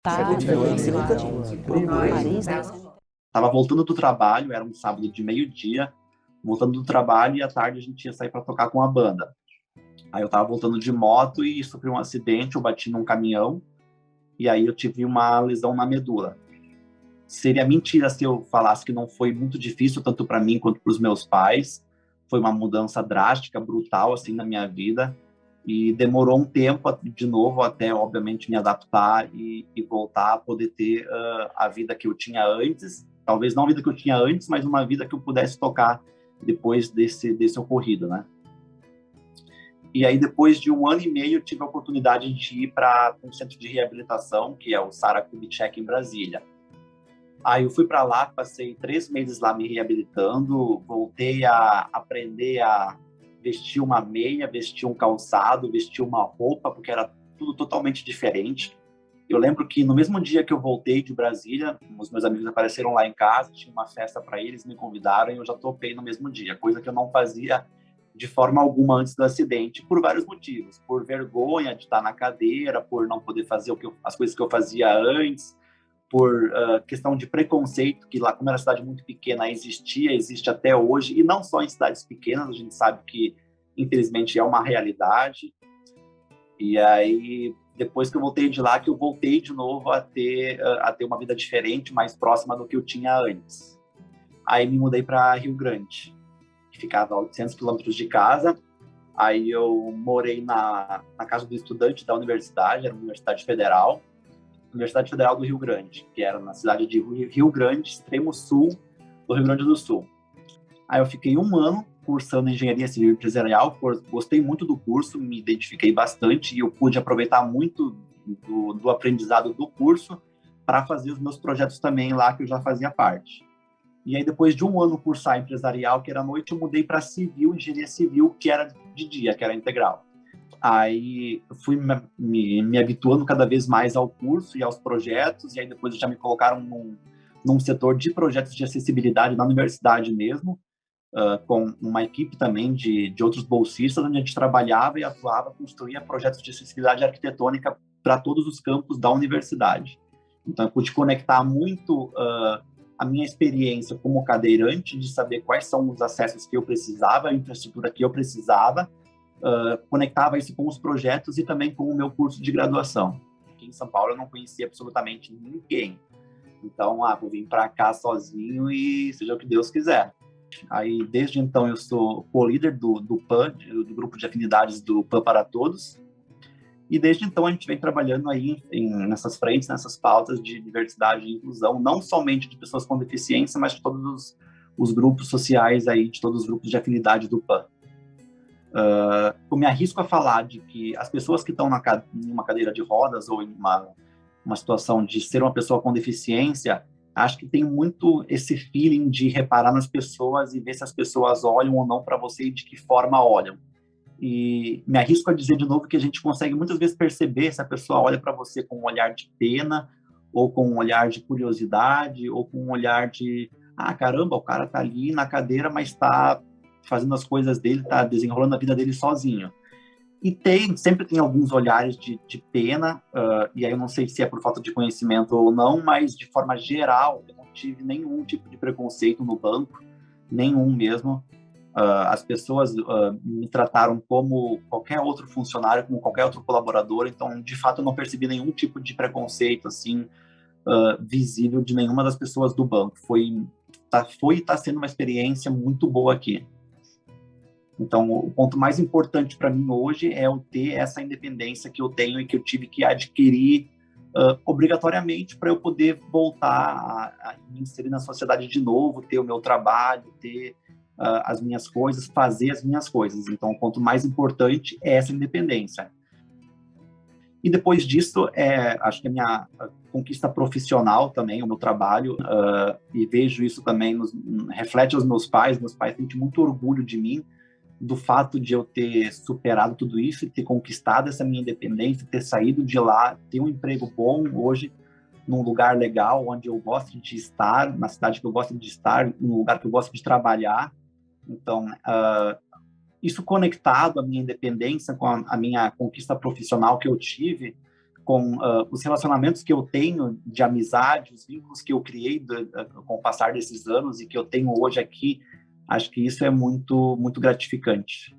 Tava voltando do trabalho, era um sábado de meio-dia, voltando do trabalho e à tarde a gente ia sair para tocar com a banda. Aí eu tava voltando de moto e sofri um acidente, eu bati num caminhão e aí eu tive uma lesão na medula. Seria mentira se eu falasse que não foi muito difícil, tanto para mim quanto para os meus pais. Foi uma mudança drástica, brutal, assim, na minha vida. E demorou um tempo, de novo, até, obviamente, me adaptar e voltar a poder ter a vida que eu tinha antes. Talvez não a vida que eu tinha antes, mas uma vida que eu pudesse tocar depois desse ocorrido, né? E aí, depois de 1 ano e meio, eu tive a oportunidade de ir para um centro de reabilitação, que é o Sara Kubitschek, em Brasília. Aí eu fui para lá, passei 3 meses lá me reabilitando, voltei a aprender a vestir uma meia, vestir um calçado, vestir uma roupa, porque era tudo totalmente diferente. Eu lembro que no mesmo dia que eu voltei de Brasília, os meus amigos apareceram lá em casa, tinha uma festa para eles, me convidaram e eu já topei no mesmo dia, coisa que eu não fazia de forma alguma antes do acidente, por vários motivos. Por vergonha de estar na cadeira, por não poder fazer as coisas que eu fazia antes, por questão de preconceito, que lá, como era uma cidade muito pequena, existe até hoje, e não só em cidades pequenas, a gente sabe que, infelizmente, é uma realidade. E aí, depois que eu voltei de lá, que eu voltei de novo a ter uma vida diferente, mais próxima do que eu tinha antes. Aí me mudei para Rio Grande, que ficava a 800 quilômetros de casa. Aí eu morei na casa do estudante da universidade, era uma universidade federal, Universidade Federal do Rio Grande, que era na cidade de Rio Grande, extremo sul do Rio Grande do Sul. Aí eu fiquei 1 ano cursando Engenharia Civil Empresarial, gostei muito do curso, me identifiquei bastante e eu pude aproveitar muito do aprendizado do curso para fazer os meus projetos também lá, que eu já fazia parte. E aí, depois de 1 ano cursar empresarial, que era à noite, eu mudei para civil, engenharia civil, que era de dia, que era integral. Aí eu fui me habituando cada vez mais ao curso e aos projetos, e aí depois já me colocaram num setor de projetos de acessibilidade na universidade mesmo, com uma equipe também de outros bolsistas, onde a gente trabalhava e atuava, construía projetos de acessibilidade arquitetônica para todos os campos da universidade. Então, eu pude conectar muito a minha experiência como cadeirante, de saber quais são os acessos que eu precisava, a infraestrutura que eu precisava, conectava isso com os projetos e também com o meu curso de graduação. Aqui em São Paulo eu não conhecia absolutamente ninguém. Então, vou vir para cá sozinho e seja o que Deus quiser. Aí, desde então, eu sou co-líder do PAN, do grupo de afinidades do PAN para Todos. E desde então a gente vem trabalhando aí nessas frentes, nessas pautas de diversidade e inclusão, não somente de pessoas com deficiência, mas de todos os grupos sociais aí, de todos os grupos de afinidade do PAN. Eu me arrisco a falar de que as pessoas que estão em uma cadeira de rodas ou em uma situação de ser uma pessoa com deficiência, acho que tem muito esse feeling de reparar nas pessoas e ver se as pessoas olham ou não para você e de que forma olham. E me arrisco a dizer de novo que a gente consegue muitas vezes perceber se a pessoa olha para você com um olhar de pena, ou com um olhar de curiosidade, ou com um olhar de caramba, o cara tá ali na cadeira, mas está fazendo as coisas dele, tá desenrolando a vida dele sozinho. E sempre tem alguns olhares de pena, e aí eu não sei se é por falta de conhecimento ou não, mas de forma geral, eu não tive nenhum tipo de preconceito no banco, nenhum mesmo. As pessoas me trataram como qualquer outro funcionário, como qualquer outro colaborador, então, de fato, eu não percebi nenhum tipo de preconceito, assim, visível de nenhuma das pessoas do banco. Foi e está sendo uma experiência muito boa aqui. Então, o ponto mais importante para mim hoje é eu ter essa independência que eu tenho e que eu tive que adquirir obrigatoriamente para eu poder voltar a me inserir na sociedade de novo, ter o meu trabalho, ter as minhas coisas, fazer as minhas coisas. Então, o ponto mais importante é essa independência. E depois disso, acho que a minha conquista profissional também, o meu trabalho, e vejo isso também, reflete aos meus pais sentem muito orgulho de mim, do fato de eu ter superado tudo isso e ter conquistado essa minha independência, ter saído de lá, ter um emprego bom hoje, num lugar legal, onde eu gosto de estar, na cidade que eu gosto de estar, num lugar que eu gosto de trabalhar. Então, isso conectado à minha independência, com a minha conquista profissional que eu tive, com os relacionamentos que eu tenho de amizade, os vínculos que eu criei com o passar desses anos e que eu tenho hoje aqui, acho que isso é muito, muito gratificante.